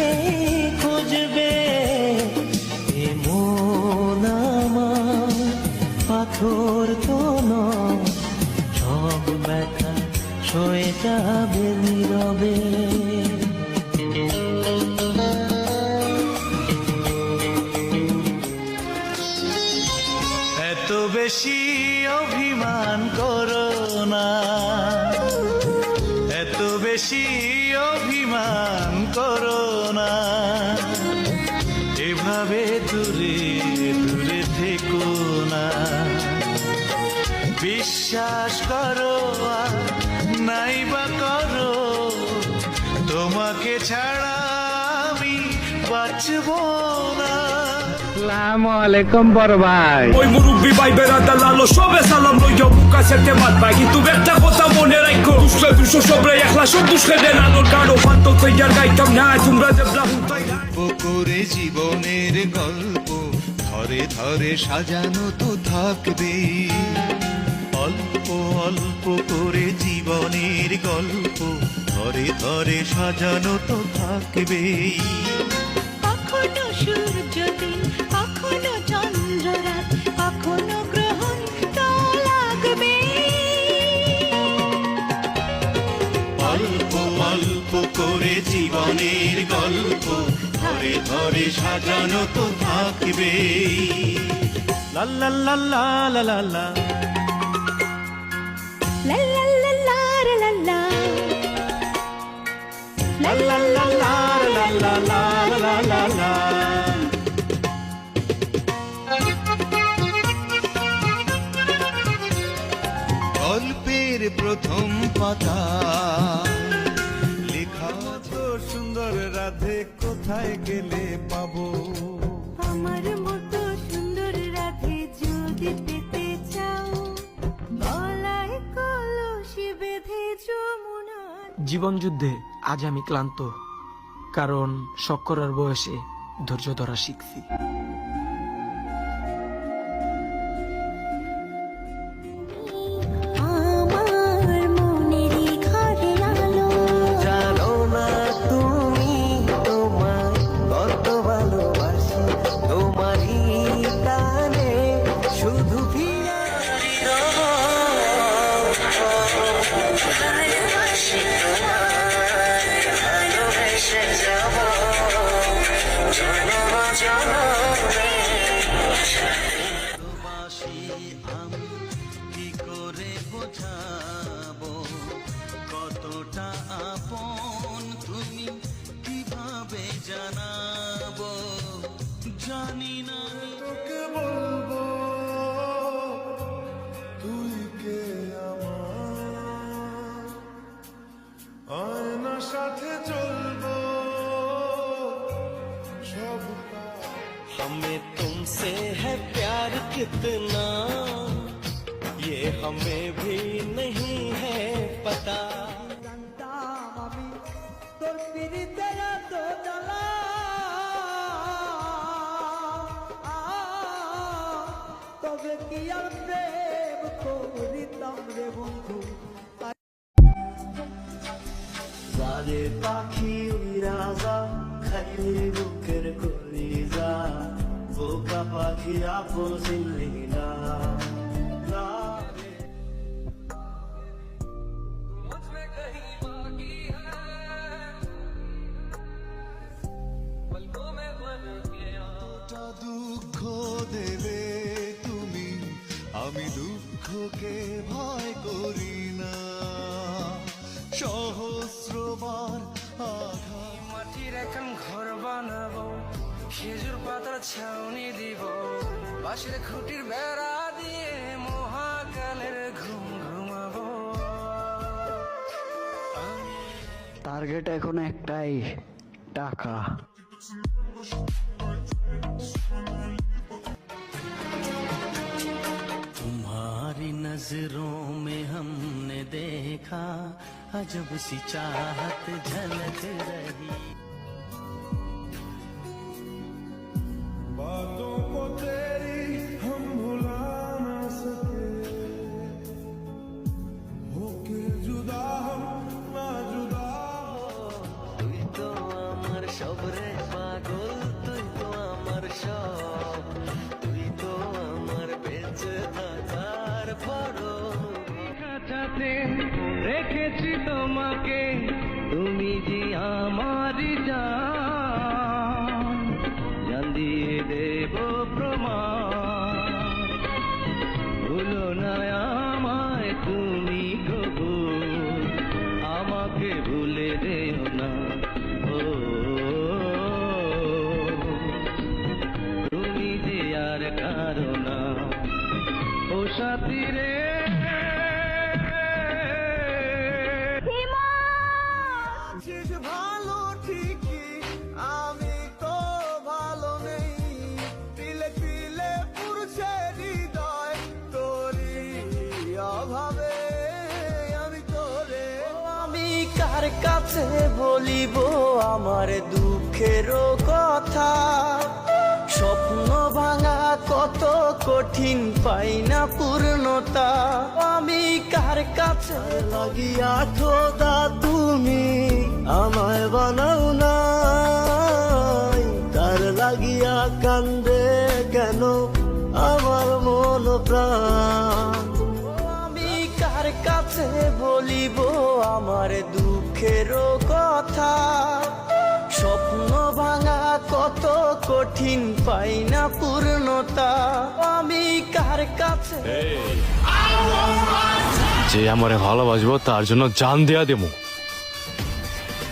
খুঁজবে এমন আমার পাথর তো নয় সব ব্যথা সয়ে যাবে নীরবে এত বেশি অভিমান করো না এত বেশি অভিমান করো না এভাবে দূরে দূরে থেকো না বিশ্বাস করো আর নাই বা করো তোমাকে ছাড়া আমি বাঁচবো না আসসালামু আলাইকুম বড় ভাই। ওই মুরব্বি ভাই বেড়াতে লালো সবে সালাম লইয়া বুকা সেতে মাত পাই কিন্তু একটা কথা মনে রাখো দুশো দুশো সবরে একলা সব দুশো দেন আলোর কারো ফান্ত তৈয়ার গাইতাম না তোমরা যে করে জীবনের গল্প ধরে ধরে সাজানো তো থাকবে অল্প অল্প করে জীবনের গল্প ধরে ধরে সাজানো তো থাকবেই। কখনো সূর্য দিন, কখনো চন্দ্র রাত, কখনো গ্রহণ তো লাগবে। অল্প অল্প করে জীবনের গল্প ধরে ধরে সাজানো তো থাকবেই। লা লা লা লা লা লা লা। লা লা লা লা লা লা। লা লা লা লা লা লা লা লা লা লা। গল্পের প্রথম পাতা লেখা তো সুন্দর রাধে কোথায় গেলে পাবো। আমার মতো সুন্দর রাধে যদি পেতে চাও, গলায় কলসি বেঁধে যমুনা। জীবনযুদ্ধে আজ আমি ক্লান্ত, কারণ শখ করার বয়সে ধৈর্য ধরা শিখছি। আমার মনেরই ঘরের আলো, জানো না তুমি তোমায় কত ভালোবাসি, তোমারই টানে শুধু আমি কি করে বোঝাবো কতটা আপন তুমি, কিভাবে জানাবো জানি না। তোকে বলবো তুই কে আমার, আয়নার সাথে চলবো সবটা। हमें तुमसे है प्यार कितना, ये हमें भी नहीं है पता। আমি তোর পিড়িতে এত জ্বালা, তবে কি আর প্রেম করিতাম রে বন্ধু। সারে পাখি রাজা খাইলে বুকের কলিজা, বোকা পাখি আপন চিনলি না। দুঃখ দেবে তুমি, আমি দুঃখকে ভয় করি না। সহস্রবার আঘাত মাটির এখন ঘর বানাবো, খেজুর পাতার ছাউনি দিব, বাঁশের খুঁটির বেড়া দিয়ে মহাকালের ঘুম ঘুমাবো। টার্গেট এখন একটাই, টাকা। तुम्हारी नजरों में हमने देखा अजब सी चाहत झलक रही। बातों को तेरी हम भुला ना सके, होके जुदा हम ना जुदा हो। তুই তো আমার সবরে পাগল, তুই তো আমার সব, তুই তো আমার বেঁচে থাকার বড়। কাছে রেখেছি তোমাকে, তুমি যে আমার জান, জান দিয়ে দেব প্রমাণ। ভুলো না আমায় তুমি কবু, আমাকে ভুলে দেও না। ও তুমি যে আর কারো না, ও সাথী রে। ভালো ঠিকই আমি তো ভালো নেই, তিলে তিলে পুরুষে হৃদয় তোরি অভাবে আমি তোরে। আমি কার কাছে বলিব আমার দুঃখের কথা, স্বপ্ন ভাঙা কত কঠিন, পাই না পূর্ণতা। আমি কার কাছে লাগিয়া খোদা তুমি মুখেরও কথা, স্বপ্ন ভাঙা কত কঠিন, পাই না পূর্ণতা। আমি কার কাছে যে আমারে ভালোবাসবো তার জন্য জান দেয়া দেবো,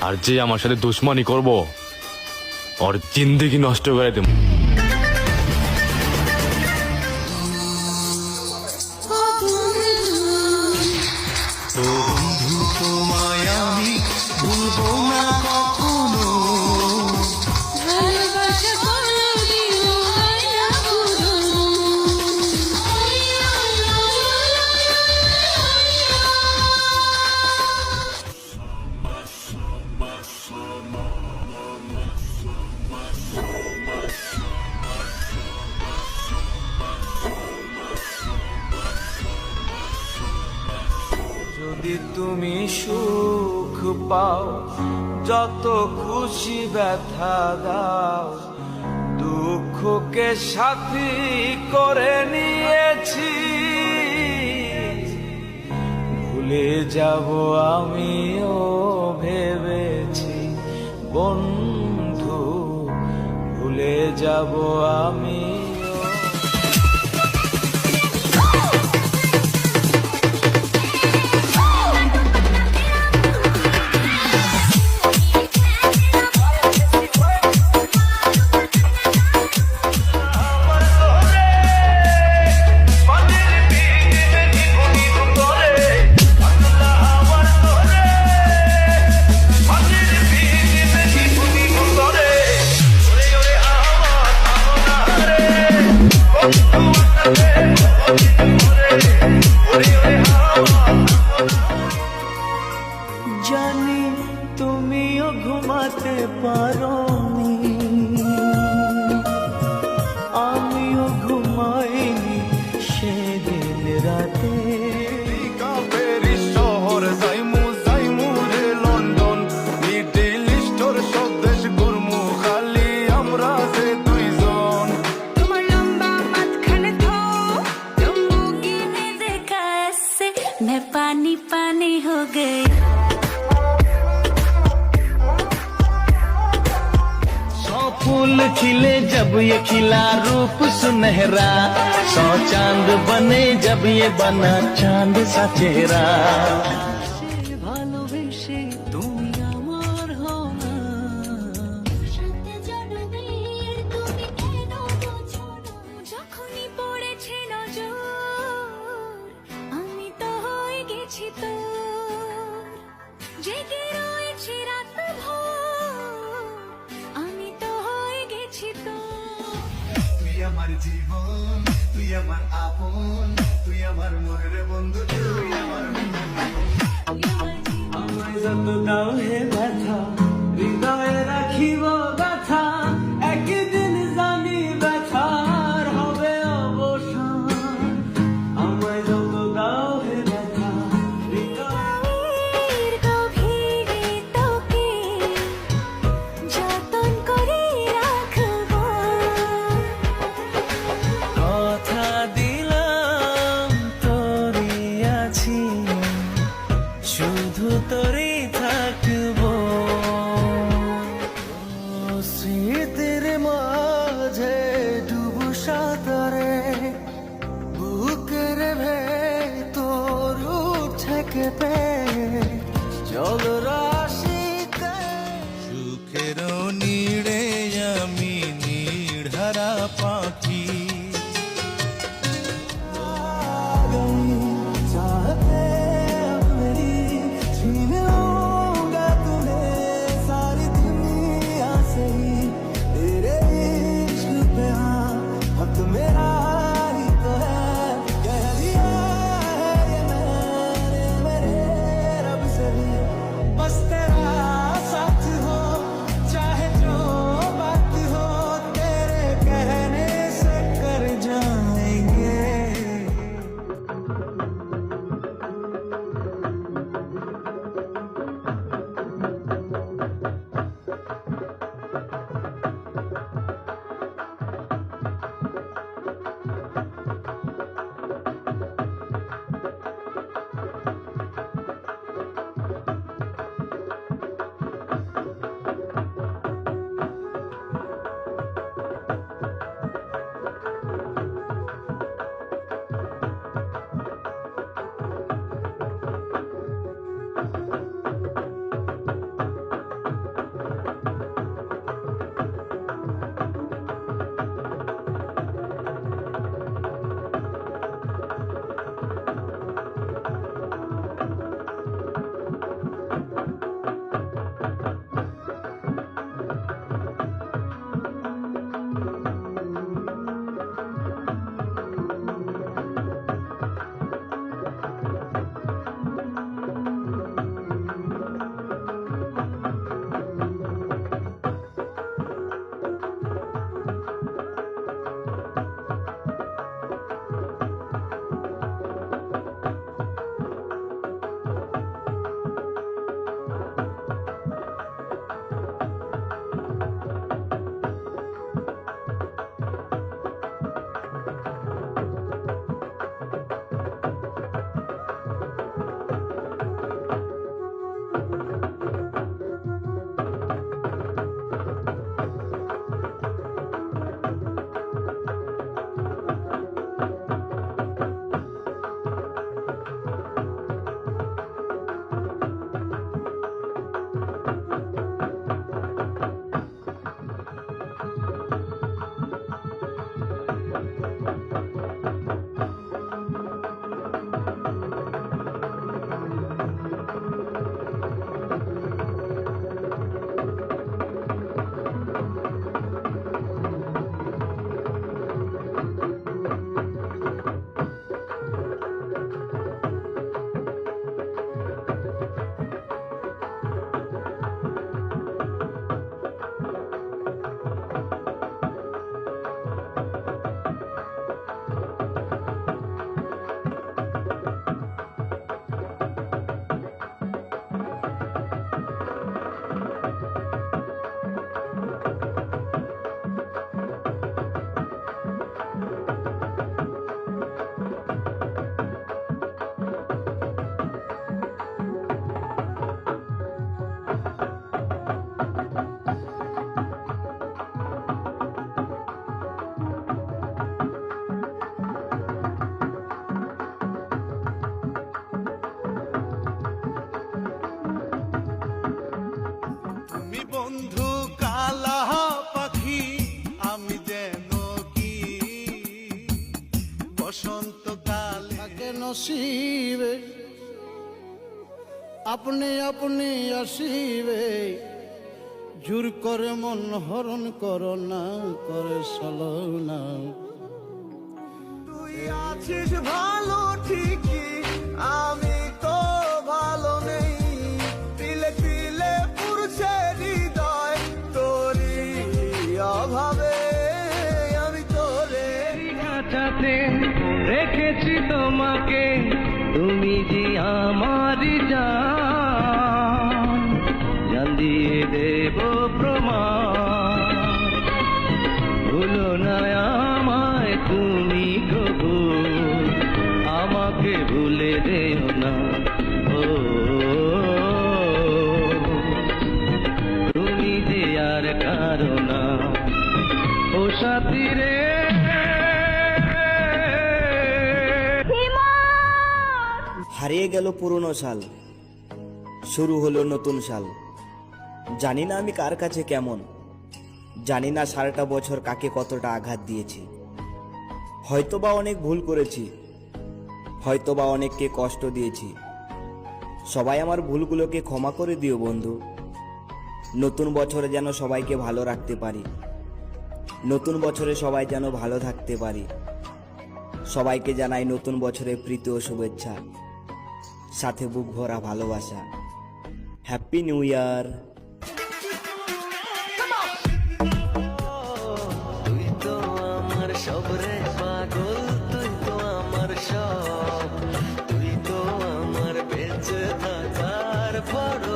আর যে আমার সাথে দুশ্মনী করব ওর জিন্দেগি নষ্ট করে দেবো। তোমায় আমি ভুলবো না কখনো, ভালোবাসা কোনোদিনও হয় না পুরনো। যদি তুমি সুখ পাও, যত খুশি ব্যথা দাও, দুঃখকে সাথী করে নিয়েছি। ভুলে যাব আমিও ভেবেছি বন্ধু, ভুলে যাব আমি। জানি তুমিও ঘুমাতে পারোনি, আমিও ঘুমাইনি সেদিন রাতে। শহর যাইমু যাইমু রে লন্ডন, মিডিল ইস্টর স্বদেশ ঘুরমু খালি আমরা যে দুইজন। তোমার লম্বা মাঝখানে থো तुम मुगी में देखा ऐसे मैं पानी पानी हो गई। फूल खिले जब ये खिला रूप सुनहरा, 100 चांद बने जब ये बना चांद सा चेहरा। ভালোবেসে তুমি আমার হও না, যখনই পড়েছে নজর আমি তো হয়ে গেছি তোর, জেগে রয়েছে রাত ভোর আমি তো হয়ে গেছি তোর। তুই আমার জীবন, তুই আমার আপন, তুই আমার মনের বন্ধু, তুই আমার আমায় যত দাও হে ব্যথা, হৃদয়ে রাখিব ব্যথা, একদিন জানি ব্যথার হবে অবসান। আমায় যত দাও হে ব্যথা, হৃদয়ের গভীরে তোকে যতন করে রাখবো, কথা দিলাম তোরই আছি, শুধু তোরই থাকবো। বন্ধু কালা পাখি আমি যেন কি বসন্তকালে থাকে নসিবে আপনি আপনি আসিবে জোর করে মন হরণ করো না করে চলো না তুই আছিস ভালো ঠিকই আমি তো ভালো নেই তিলে তিলে পুরুষে হৃদয় তোরই অভাবে আমি তোরে কাটাতে রেখেছি তোমাকে তুমি যে আমার জান দিয়ে দেব প্রমাণ ভুলো না আমায় তুমি কবু আমাকে ভুলে যেও না ও তুমি যে আর কারো না ও সাথী রে হারিয়ে গেল পুরনো সাল শুরু হলো নতুন সাল জানি না আমি কার কাছে কেমন জানি না সারাটা বছর কাকে কতটা আঘাত দিয়েছি হয়তোবা অনেক ভুল করেছি হয়তোবা অনেককে কষ্ট দিয়েছি সবাই আমার ভুলগুলোকে ক্ষমা করে দিও বন্ধু নতুন বছরে যেন সবাইকে ভালো রাখতে পারি নতুন বছরে সবাই যেন ভালো থাকতে পারি সবাইকে জানাই নতুন বছরের প্রীতি ও শুভেচ্ছা সাথে বুক ভরা ভালোবাসা হ্যাপি নিউ ইয়ার তুই তো আমার সব রে পাগল তুই তো আমার সব তুই তো আমার বেঁচে থাকার বড়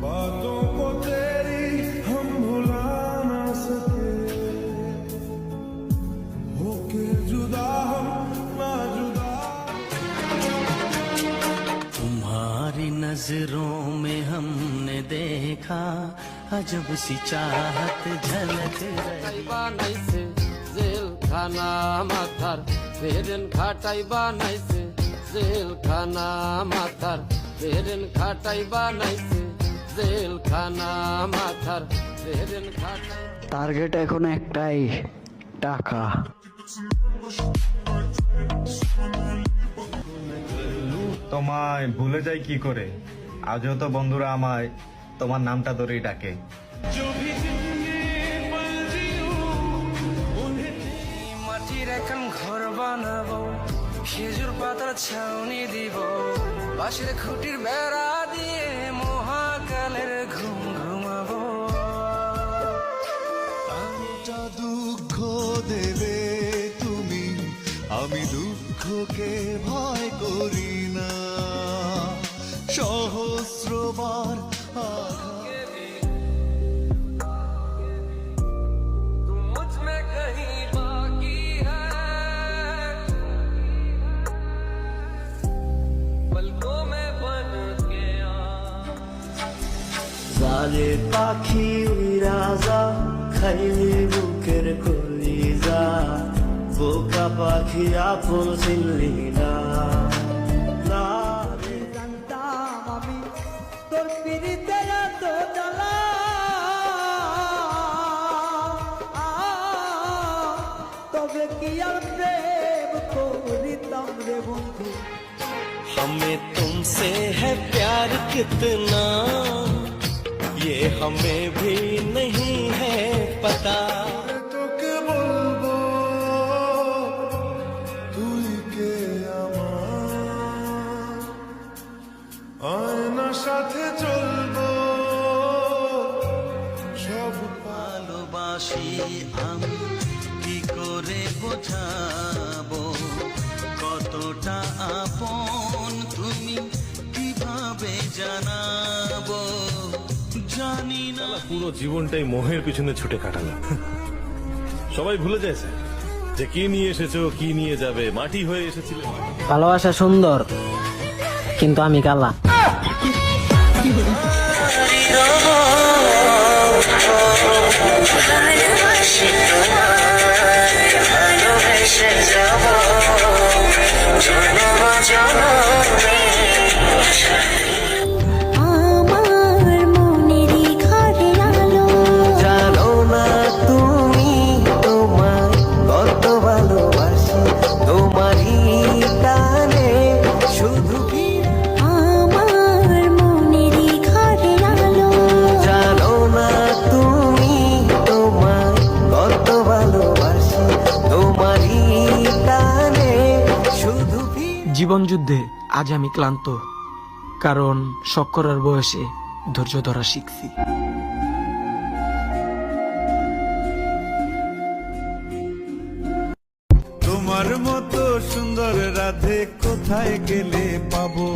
बातों को तेरी हम भुला ना सके होके जुदा हम ना जुदा तुम्हारी नजरों में हमने देखा अजब सी चाहत झलक रही বানাইছে জেলখানা মাথার বেরেন খাটাই বানাইছে জেলখানা মাথার বেরেন খাটাই বানাইছে জেলখানা মাথার বেরেন খাটাই টার্গেট এখন একটাই টাকা তোমায় ভুলে যাই কি করে আজও তো বন্ধুরা আমায় তোমার নামটা ধরেই ডাকে মাটির এখন ঘর বানাবো খেজুর পাতার ছাউনি দিব বাঁশের খুঁটির বেড়া দিয়ে মহাকালের ঘুম ঘুমাবো আমিটা দুঃখ দেবে তুমি আমি দুঃখকে ভয় করি না সহস্রবার मुझ में कहीं बाकी है पलकों में बन के জালে পাখি রাজা খাইলে বুকের কলিজা বোকা পাখি আপন চিনলি না জানতাম আমি তোর পিরিতের তো জ্বালা তবে কি আর প্রেম করিতাম রে বন্ধু हमें तुमसे है प्यार कितना ये हमें भी नहीं है पता তোকে বলবো তুই কে আমার আয়নার সাথে চলবো সব ভালোবাসি আমি কি করে বোঝাবো কতটা আপন তুমি কিভাবে জানাবো জানি না পুরো জীবনটাই মোহের পিছনে ছুটে কাটালো সবাই ভুলে যায় স্যার যে কি নিয়ে এসেছো কি নিয়ে যাবে মাটি হয়ে এসেছিলে ভালোবাসা সুন্দর কিন্তু আমি কালা জীবন যুদ্ধে আজ আমি ক্লান্ত, কারণ শখ করার বয়সে ধৈর্য ধরা শিখছি। তোমার মতো সুন্দর রাধে কোথায় গেলে পাবো?